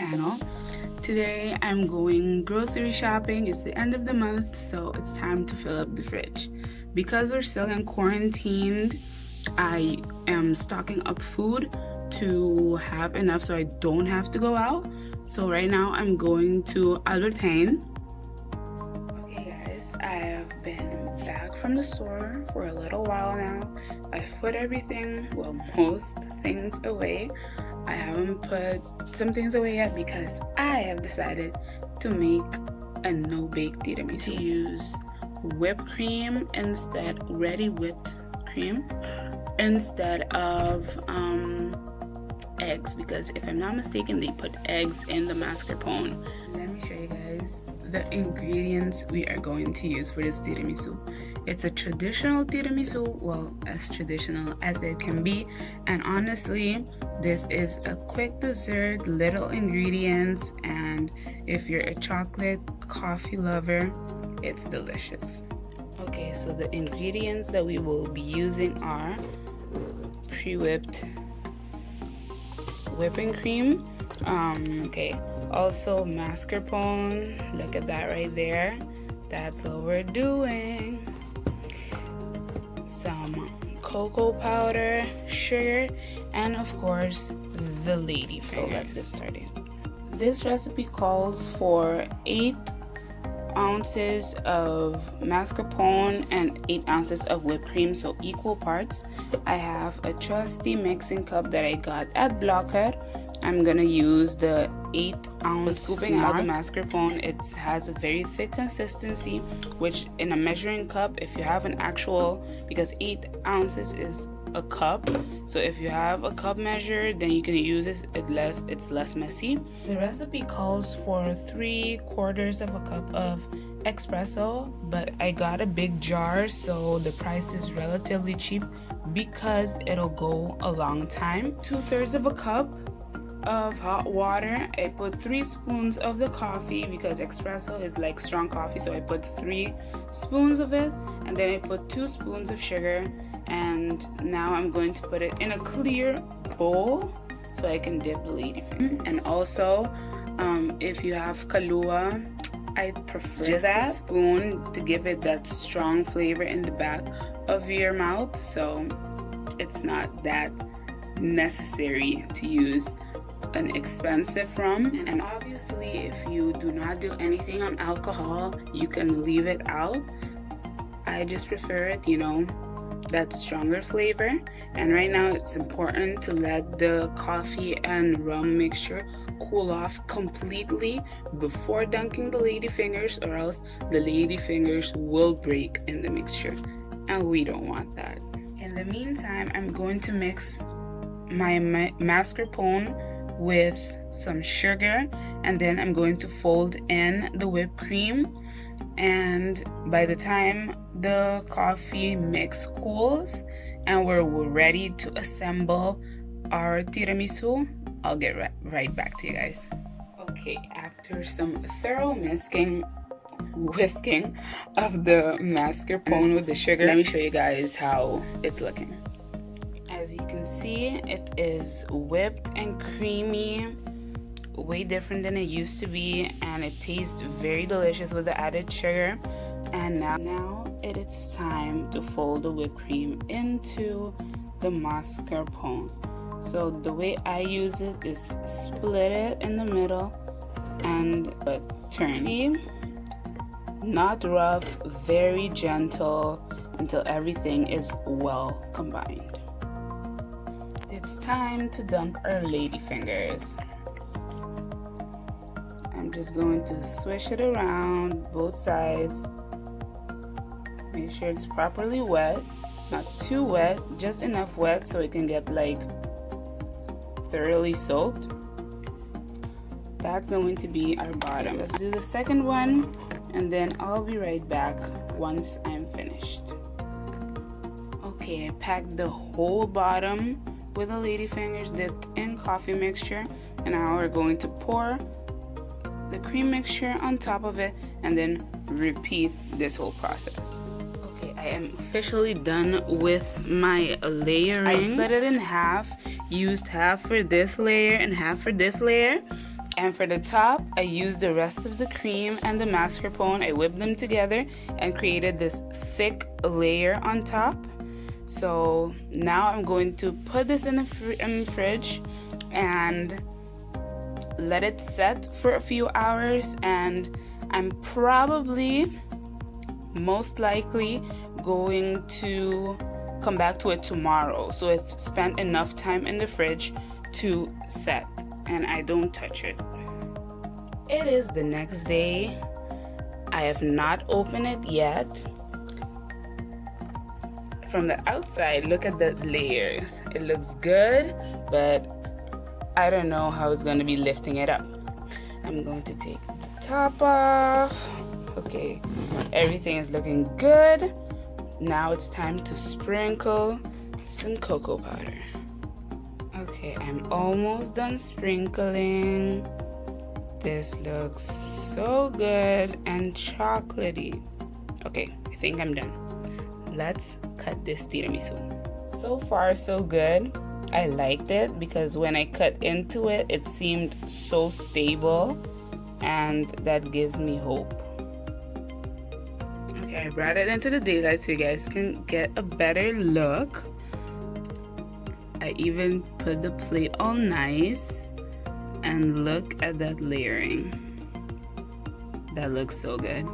channel. Today I'm going grocery shopping. It's the end of the month, so it's time to fill up the fridge. Because we're still in quarantined, I am stocking up food to have enough so I don't have to go out. So right now I'm going to Albert Heijn. Okay guys, I have been back from the store for a little while now. I've put everything, well, most things away. I haven't put some things away yet because I have decided to make a no-bake tiramisu. To use whipped cream instead, ready whipped cream instead of eggs, because if I'm not mistaken they put eggs in the mascarpone. Let me show you guys the ingredients we are going to use for this tiramisu. It's a traditional tiramisu, well, as traditional as it can be, and honestly this is a quick dessert, little ingredients, and if you're a chocolate coffee lover, it's delicious. Okay, so the ingredients that we will be using are pre-whipped whipping cream, okay, also mascarpone, look at that right there, that's what we're doing, some cocoa powder, sugar, and of course the lady fingers. So let's get started. This recipe calls for 8 ounces of mascarpone and 8 ounces of whipped cream, so equal parts. I have a trusty mixing cup that I got at Blockhead. I'm gonna use the 8 ounce scooping out the mascarpone. It has a very thick consistency, which in a measuring cup, if you have an actual, because 8 ounces is a cup, so if you have a cup measure, then you can use this. It's less messy. The recipe calls for 3/4 of a cup of espresso, but I got a big jar, so the price is relatively cheap because it'll go a long time. 2/3 of a cup of hot water. I put 3 spoons of the coffee because espresso is like strong coffee, so I put 3 spoons of it, and then I put 2 spoons of sugar. And now I'm going to put it in a clear bowl so I can dip the lady fingers. And also, if you have Kahlua, I prefer just a spoon to give it that strong flavor in the back of your mouth, so it's not that necessary to use an expensive rum. And obviously, if you do not do anything on alcohol, you can leave it out. I just prefer it, you know, that stronger flavor. And right now it's important to let the coffee and rum mixture cool off completely before dunking the lady fingers, or else the lady fingers will break in the mixture, and we don't want that. In the meantime, I'm going to mix my mascarpone with some sugar, and then I'm going to fold in the whipped cream. And by the time the coffee mix cools and we're ready to assemble our tiramisu, I'll get right back to you guys. Okay, after some thorough whisking of the mascarpone with the sugar, let me show you guys how it's looking. As you can see, it is whipped and creamy, way different than it used to be, and it tastes very delicious with the added sugar. And now it is time to fold the whipped cream into the mascarpone. So the way I use it is split it in the middle and turn. See, not rough, very gentle until everything is well combined. It's time to dunk our lady fingers. I'm just going to swish it around both sides. Make sure it's properly wet, not too wet, just enough wet so it can get like thoroughly soaked. That's going to be our bottom. Let's do the second one, and then I'll be right back once I'm finished. Okay, I packed the whole bottom with the lady fingers dipped in coffee mixture, and now we're going to pour the cream mixture on top of it and then repeat this whole process. Okay, I am officially done with my layering. I split it in half, used half for this layer and half for this layer, And for the top, I used the rest of the cream and the mascarpone. I whipped them together and created this thick layer on top. So now I'm going to put this in the fridge and let it set for a few hours, and I'm probably most likely going to come back to it tomorrow, so it spent enough time in the fridge to set and I don't touch it. It is the next day. I have not opened it yet. From the outside, look at the layers. It looks good, but I don't know how it's going to be lifting it up. I'm going to take the top off. Okay, everything is looking good. Now it's time to sprinkle some cocoa powder. Okay, I'm almost done sprinkling. This looks so good and chocolatey. Okay, I think I'm done. Let's cut this tiramisu. So far, so good. I liked it because when I cut into it, it seemed so stable, and that gives me hope. Okay, I brought it into the daylight so you guys can get a better look. I even put the plate all nice, and look at that layering. That looks so good.